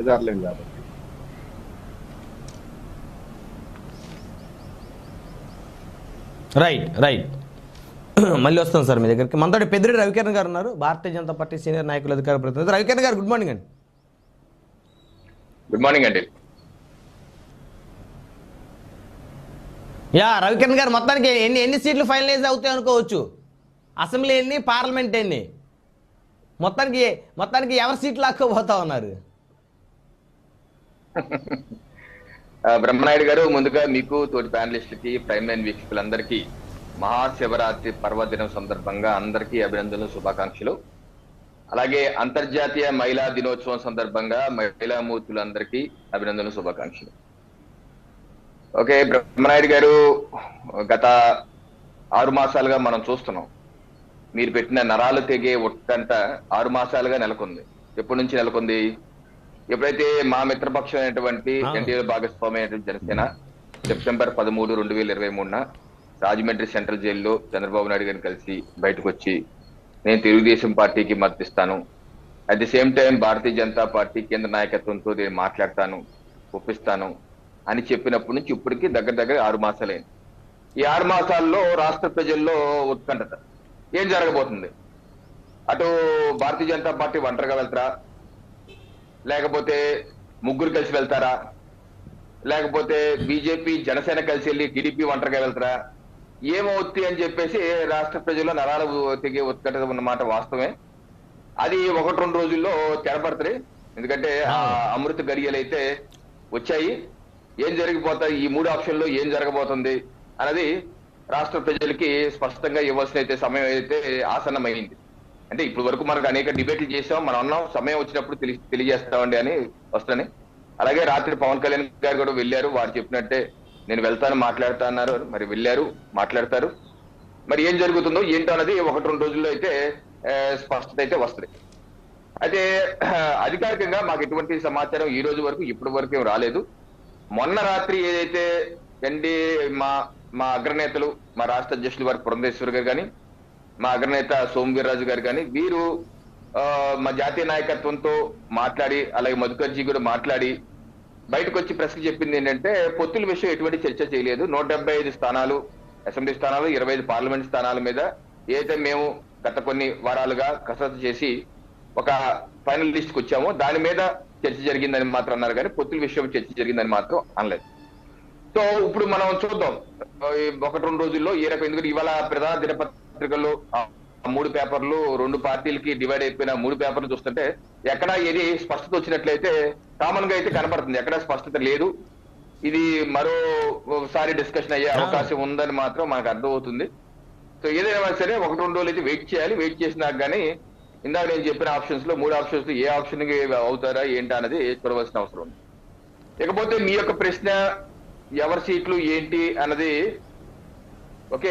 లబ్ధిదారులేం కాబట్టి. Right right మళ్ళీ వస్తాం సార్ మీ దగ్గరికి. మనతో పెద్దిరెడ్డి రవికిరణ్ గారు ఉన్నారు, భారతీయ జనతా పార్టీ సీనియర్ నాయకులు, అధికార ప్రతినిధి. రవికిరణ్ గారు గుడ్ మార్నింగ్ అండి. గుడ్ మార్నింగ్ అండి. రవికిరణ్ గారు, మొత్తానికి ఎన్ని సీట్లు ఫైనలైజ్ అవుతాయి అనుకోవచ్చు? అసెంబ్లీ ఎన్ని, పార్లమెంట్ ఎన్ని? మొత్తానికి ఎవరి సీట్లు లాక్కోబోతా ఉన్నారు? బ్రహ్మనాయుడు గారు, ముందుగా మీకు, తోటి ప్యానలిస్టులకి, ప్రైమ్ లైన్ వీక్షకులందరికీ మహాశివరాత్రి పర్వదినం సందర్భంగా అందరికీ అభినందనలు, శుభాకాంక్షలు. అలాగే అంతర్జాతీయ మహిళా దినోత్సవం సందర్భంగా మహిళామూర్తులందరికీ అభినందనలు, శుభాకాంక్షలు. ఓకే బ్రహ్మనాయుడు గారు, గత 6 మాసాలుగా మనం చూస్తున్నాం, మీరు పెట్టిన నరాలు తెగే ఒట్టంట 6 మాసాలుగా నెలకొంది. ఎప్పటి నుంచి నెలకొంది? ఎప్పుడైతే మా మిత్రపక్షం అయినటువంటి ఎన్డీఏ భాగస్వామి అయినటువంటి జనసేన సెప్టెంబర్ 13, 2023న రాజమండ్రి సెంట్రల్ జైల్లో చంద్రబాబు నాయుడు గారిని కలిసి బయటకు వచ్చి, నేను తెలుగుదేశం పార్టీకి మద్దతిస్తాను, at the same time Bharatiya Janata party కేంద్ర నాయకత్వంతో నేను మాట్లాడతాను, ఒప్పిస్తాను అని చెప్పినప్పటి నుంచి ఇప్పటికీ దగ్గర 6 మాసాలైంది. ఈ 6 మాసాల్లో రాష్ట్ర ప్రజల్లో ఉత్కంఠత, ఏం జరగబోతుంది? అటు భారతీయ జనతా పార్టీ ఒంటరిగా వెళ్తారా, లేకపోతే ముగ్గురు కలిసి వెళ్తారా, లేకపోతే బీజేపీ జనసేన కలిసి వెళ్ళి టీడీపీ ఒంటరిగా వెళ్తారా, ఏమవుతుంది అని చెప్పేసి రాష్ట్ర ప్రజల్లో నరాలు తెగే ఉత్కంఠత ఉన్నమాట వాస్తవమే. అది 1-2 రోజుల్లో తెరపడతాయి. ఎందుకంటే ఆ అమృత గడియలు అయితే వచ్చాయి. ఏం జరిగిపోతాయి, ఈ 3 ఆప్షన్లో ఏం జరగబోతుంది అన్నది రాష్ట్ర ప్రజలకి స్పష్టంగా ఇవ్వాల్సిన అయితే సమయం అయితే ఆసన్నమైంది. అంటే ఇప్పటి వరకు మనకు అనేక డిబేట్లు చేసాం, మనం అన్నాం సమయం వచ్చినప్పుడు తెలియజేస్తామండి అని వస్తాని. అలాగే రాత్రి పవన్ కళ్యాణ్ గారు కూడా వెళ్ళారు, వారు చెప్పినట్టే నేను వెళ్తాను, మాట్లాడతా అన్నారు. మరి వెళ్ళారు, మాట్లాడతారు. మరి ఏం జరుగుతుందో ఏంటో అన్నది 1-2 రోజుల్లో అయితే స్పష్టత అయితే వస్తుంది. అయితే అధికారికంగా మాకు ఎటువంటి సమాచారం ఈ రోజు వరకు ఇప్పటి వరకు ఏం రాలేదు. మొన్న రాత్రి ఏదైతే మా అగ్రనేతలు, మా రాష్ట్ర అధ్యక్షులు వారి పురంధేశ్వర్ గారు కానీ, మా అగ్రనేత సోమవీర్రాజు గారు కానీ, వీరు మా జాతీయ నాయకత్వంతో మాట్లాడి, అలాగే మధుకర్జీ కూడా మాట్లాడి బయటకు వచ్చి ప్రెస్కి చెప్పింది ఏంటంటే, పొత్తుల విషయం ఎటువంటి చర్చ చేయలేదు. 175 స్థానాలు అసెంబ్లీ స్థానాలు, 25 పార్లమెంట్ స్థానాల మీద ఏదైతే మేము గత కొన్ని వారాలుగా కసరత్తు చేసి ఒక ఫైనల్ లిస్ట్ కు వచ్చామో దాని మీద చర్చ జరిగిందని మాత్రం అన్నారు, కానీ పొత్తుల విషయం చర్చ జరిగిందని మాత్రం అనలేదు. సో ఇప్పుడు మనం చూద్దాం 1-2 రోజుల్లో ఏ రకం. ఎందుకంటే ఇవాళ ప్రధాన దినపత్రికల్లో 3 పేపర్లు, 2 పార్టీలకి డివైడ్ అయిపోయిన 3 పేపర్లు చూస్తుంటే ఎక్కడా ఏది స్పష్టత వచ్చినట్లయితే కామన్ గా అయితే కనపడుతుంది, ఎక్కడా స్పష్టత లేదు. ఇది మరోసారి డిస్కషన్ అయ్యే అవకాశం ఉందని మాత్రం మనకు అర్థమవుతుంది. సో ఏదైనా సరే 1-2 రోజులు అయితే వెయిట్ చేయాలి. వెయిట్ చేసినాక కానీ ఇందాక నేను చెప్పిన ఆప్షన్స్ లో 3 ఆప్షన్స్ లో ఏ ఆప్షన్ అవుతారా ఏంటి అన్నది చూడవలసిన అవసరం ఉంది. ఇకపోతే మీ యొక్క ప్రశ్న ఎవరి సీట్లు ఏంటి అన్నది ఓకే,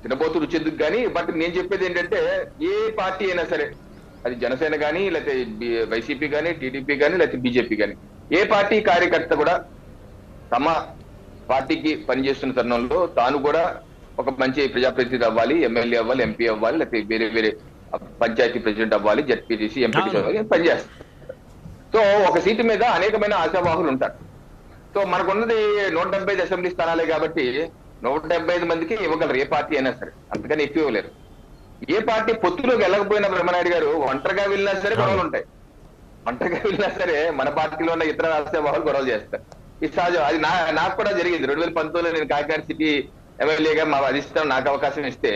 తినబోతు రుచెందుకు కానీ, బట్ నేను చెప్పేది ఏంటంటే ఏ పార్టీ అయినా సరే, అది జనసేన కానీ, లేకపోతే వైసీపీ కానీ, టీడీపీ కానీ, లేకపోతే బీజేపీ కానీ, ఏ పార్టీ కార్యకర్త కూడా తమ పార్టీకి పనిచేస్తున్న తరుణంలో తాను కూడా ఒక మంచి ప్రజాప్రతినిధి అవ్వాలి, ఎమ్మెల్యే అవ్వాలి, ఎంపీ అవ్వాలి, లేకపోతే వేరే పంచాయతీ ప్రెసిడెంట్ అవ్వాలి, జడ్పీటీసీ, ఎంపీటీసీ అవ్వాలి, పనిచేస్తారు. సో ఒక సీటు మీద అనేకమైన ఆశావాహులు ఉంటారు. సో మనకున్నది 175 అసెంబ్లీ స్థానాలే కాబట్టి 175 మందికి ఇవ్వగలరు, ఏ పార్టీ అయినా సరే, అంతకని ఎక్కువ ఇవ్వలేరు. ఏ పార్టీ పొత్తులోకి వెళ్ళకపోయినా బ్రహ్మనాయుడు గారు ఒంటరిగా వెళ్ళినా సరే గొడవలు ఉంటాయి. ఒంటరిగా వెళ్ళినా సరే మన పార్టీలో ఉన్న ఇతర ఆశావాహులు గొడవలు చేస్తారు. ఇది సహజం. అది నాకు కూడా జరిగింది. 2019లో నేను కాకినాడ సిటీ ఎమ్మెల్యేగా మా అధిష్టానం నాకు అవకాశం ఇస్తే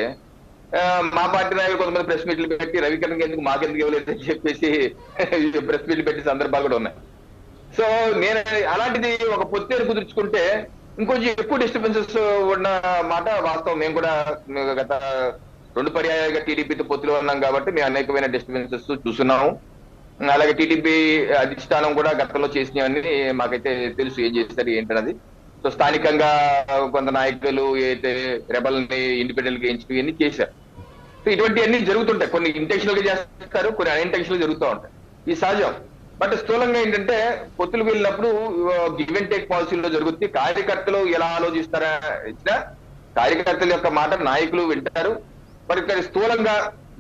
మా పార్టీ నాయకులు కొంతమంది ప్రెస్ మీట్లు పెట్టి రవికిరణ్ ఎందుకు మాకెందుకు ఇవ్వలేదు అని చెప్పేసి ప్రెస్ మీట్లు పెట్టే సందర్భాలు కూడా ఉన్నాయి. సో నేను అలాంటిది ఒక పొత్తేరు కుదుర్చుకుంటే ఇంకొంచెం ఎక్కువ డిస్టర్బెన్సెస్ ఉన్న మాట వాస్తవం. మేము కూడా గత 2 పర్యాయాలుగా టీడీపీతో పొత్తులో ఉన్నాం కాబట్టి మేము అనేకమైన డిస్టర్బెన్సెస్ చూస్తున్నాము. అలాగే టీడీపీ అధిష్టానం కూడా గతంలో చేసినవన్నీ మాకైతే తెలుసు, ఏం చేస్తారు ఏంటన్నది. సో స్థానికంగా కొంత నాయకులు అయితే రెబల్ని ఇండిపెండెంట్ గా ఎంచుకు ఇవన్నీ చేశారు. సో ఇటువంటివన్నీ జరుగుతుంటాయి. కొన్ని ఇంటెన్షనల్ గా చేస్తారు, కొన్ని అన్ఇంటెన్షనల్ జరుగుతూ ఉంటాయి. ఈ సహజం. బట్ స్థూలంగా ఏంటంటే పొత్తులు వెళ్ళినప్పుడు గివ్ అండ్ టేక్ పాలసీలో జరుగుతుంది. కార్యకర్తలు ఎలా ఆలోచిస్తారా ఇచ్చినా కార్యకర్తల యొక్క మాట నాయకులు వింటారు. మరి ఇక్కడ స్థూలంగా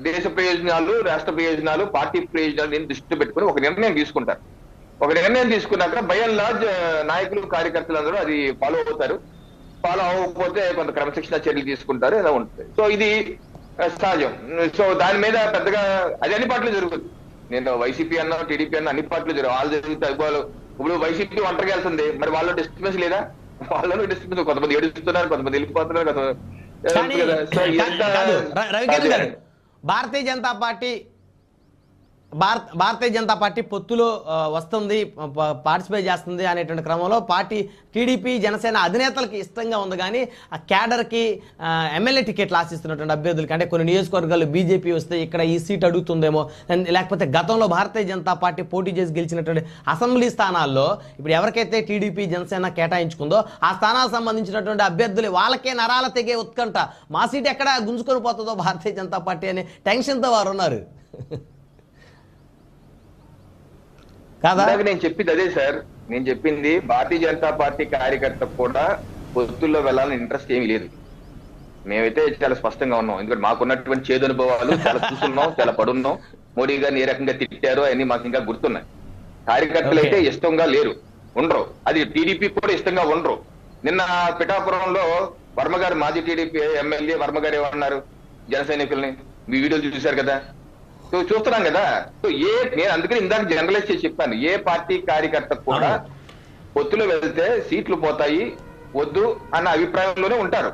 దేశ ప్రయోజనాలు, రాష్ట్ర ప్రయోజనాలు, పార్టీ ప్రయోజనాలు నేను దృష్టిలో పెట్టుకుని ఒక నిర్ణయం తీసుకుంటారు. ఒక నిర్ణయం తీసుకున్నాక బై అండ్ లార్జ్ నాయకులు కార్యకర్తలు అందరూ అది ఫాలో అవుతారు. ఫాలో అవ్వకపోతే కొంత క్రమశిక్షణ చర్యలు తీసుకుంటారు, ఇలా ఉంటుంది. సో ఇది సహజం. సో దాని మీద పెద్దగా అది అన్ని పార్టీలు జరుగుతుంది. నేను వైసీపీ అన్నా టీడీపీ అన్నా అన్ని పార్టీలు వాళ్ళు జరుగుతాయి. ఇప్పుడు వైసీపీ ఒంటరికి వెళ్తుంది, మరి వాళ్ళు డిస్టర్బెన్స్ లేదా? వాళ్ళలో డిస్టర్బెన్స్, కొంతమంది ఏడుస్తున్నారు, కొంతమంది వెళ్ళిపోతున్నారు, రవికిరణ్ గారు, భారతీయ జనతా పార్టీ భారతీయ జనతా పార్టీ పొత్తులో వస్తుంది, పార్టిసిపేట్ చేస్తుంది అనేటువంటి క్రమంలో పార్టీ టీడీపీ జనసేన అధినేతలకి ఇష్టంగా ఉంది, కానీ ఆ క్యాడర్కి ఎమ్మెల్యే టికెట్లు ఆశిస్తున్నటువంటి అభ్యర్థులకి, అంటే కొన్ని నియోజకవర్గాలు బీజేపీ వస్తే ఇక్కడ ఈ సీట్ అడుగుతుందేమో, లేకపోతే గతంలో భారతీయ జనతా పార్టీ పోటీ చేసి గెలిచినటువంటి అసెంబ్లీ స్థానాల్లో ఇప్పుడు ఎవరికైతే టీడీపీ జనసేన కేటాయించుకుందో ఆ స్థానాలకు సంబంధించినటువంటి అభ్యర్థులు వాళ్ళకే నరాల తెగే ఉత్కంఠ, మా సీట్ ఎక్కడ గుంజుకొని పోతుందో భారతీయ జనతా పార్టీ అనే టెన్షన్తో వారు ఉన్నారు కాదా? నేను చెప్పింది అదే సార్. నేను చెప్పింది భారతీయ జనతా పార్టీ కార్యకర్తకు కూడా పొత్తుల్లో వెళ్ళాలని ఇంట్రెస్ట్ ఏమీ లేదు. మేమైతే చాలా స్పష్టంగా ఉన్నాం. ఎందుకంటే మాకున్నటువంటి చేదు అనుభవాలు చాలా చూస్తున్నాం, చాలా పడున్నాం. మోడీ గారిని ఏ రకంగా తిట్టారో అవన్నీ మాకు ఇంకా గుర్తున్నాయి. కార్యకర్తలు అయితే ఇష్టంగా లేరు, ఉండరు. అది టీడీపీ కూడా ఇష్టంగా ఉండరు. నిన్న పిఠాపురంలో వర్మ గారు, మాజీ టీడీపీ ఎమ్మెల్యే వర్మ గారు ఏమన్నారు, జన సైనికుల్ని మీ వీడియోలు చూశారు కదా, సో చూస్తున్నాం కదా. సో నేను అందుకని ఇందాక జనరలైజ్ చేసి చెప్పాను, ఏ పార్టీ కార్యకర్త కూడా పొత్తులో వెళ్తే సీట్లు పోతాయి వద్దు అన్న అభిప్రాయంలోనే ఉంటారు.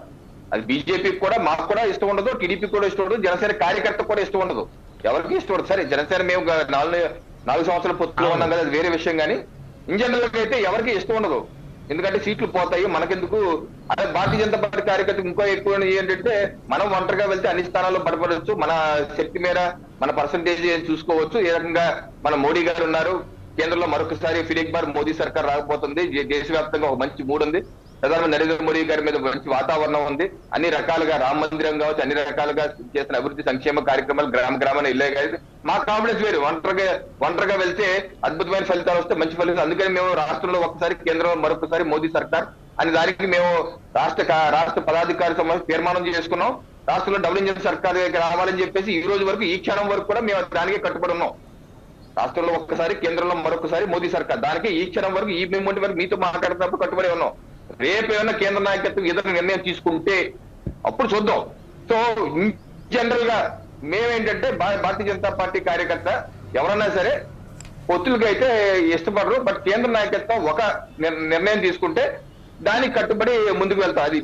అది బీజేపీకి కూడా, మాకు కూడా ఇష్టం ఉండదు, టీడీపీ కూడా ఇష్టం ఉండదు, జనసేన కార్యకర్త కూడా ఇష్టం ఉండదు, ఎవరికి ఇష్టం ఉండదు. సరే జనసేన మేము 4 సంవత్సరాల పొత్తులో ఉన్నాం కదా, అది వేరే విషయం. కానీ ఇన్ జనరల్ గా అయితే ఎవరికి ఇష్టం ఉండదు, ఎందుకంటే సీట్లు పోతాయి మనకెందుకు. అదే భారతీయ జనతా పార్టీ కార్యకర్తలు ఇంకో ఎక్కువ ఏంటంటే, మనం ఒంటరిగా వెళ్తే అన్ని స్థానాల్లో పడపడవచ్చు, మన శక్తి మేర మన పర్సంటేజ్ చూసుకోవచ్చు. ఏ రకంగా మన మోడీ గారు ఉన్నారు, కేంద్రంలో మరొకసారి ఫిర్ బార్ మోదీ సర్కార్ రాకపోతుంది, దేశవ్యాప్తంగా ఒక మంచి మూడ్ ఉంది, ప్రధానమంత్రి నరేంద్ర మోడీ గారి మీద మంచి వాతావరణం ఉంది, అన్ని రకాలుగా రామ మందిరం కావచ్చు, అన్ని రకాలుగా చేసిన అభివృద్ధి సంక్షేమ కార్యక్రమాలు గ్రామాన్ని ఇల్లే కాదు. మా కాన్ఫిడెన్స్ వేరు. ఒంటరిగా వెళ్తే అద్భుతమైన ఫలితాలు వస్తే, మంచి ఫలితాలు. అందుకని మేము రాష్ట్రంలో ఒకసారి, కేంద్రంలో మరొకసారి మోదీ సర్కార్ అని దానికి మేము రాష్ట్ర పదాధికారి సమావేశం తీర్మానం చేసుకున్నాం. రాష్ట్రంలో డబుల్ ఇంజిన్ సర్కార్ రావాలని చెప్పేసి ఈ రోజు వరకు, ఈ క్షణం వరకు కూడా మేము దానికే కట్టుబడి ఉన్నాం. రాష్ట్రంలో ఒక్కసారి, కేంద్రంలో మరొకసారి మోదీ సర్కార్, దానికి ఈ క్షణం వరకు, ఈ మూమెంట్ వరకు మీతో మాట్లాడుతున్నప్పుడు కట్టుబడి ఉన్నాం. రేపు ఏమైనా కేంద్ర నాయకత్వం ఏదైనా నిర్ణయం తీసుకుంటే అప్పుడు చూద్దాం. సో జనరల్ గా మేమేంటంటే, భారతీయ జనతా పార్టీ కార్యకర్త ఎవరన్నా సరే పొత్తులకి అయితే ఇష్టపడరు. బట్ కేంద్ర నాయకత్వం ఒక నిర్ణయం తీసుకుంటే దానికి కట్టుబడి ముందుకు వెళ్తాం. అది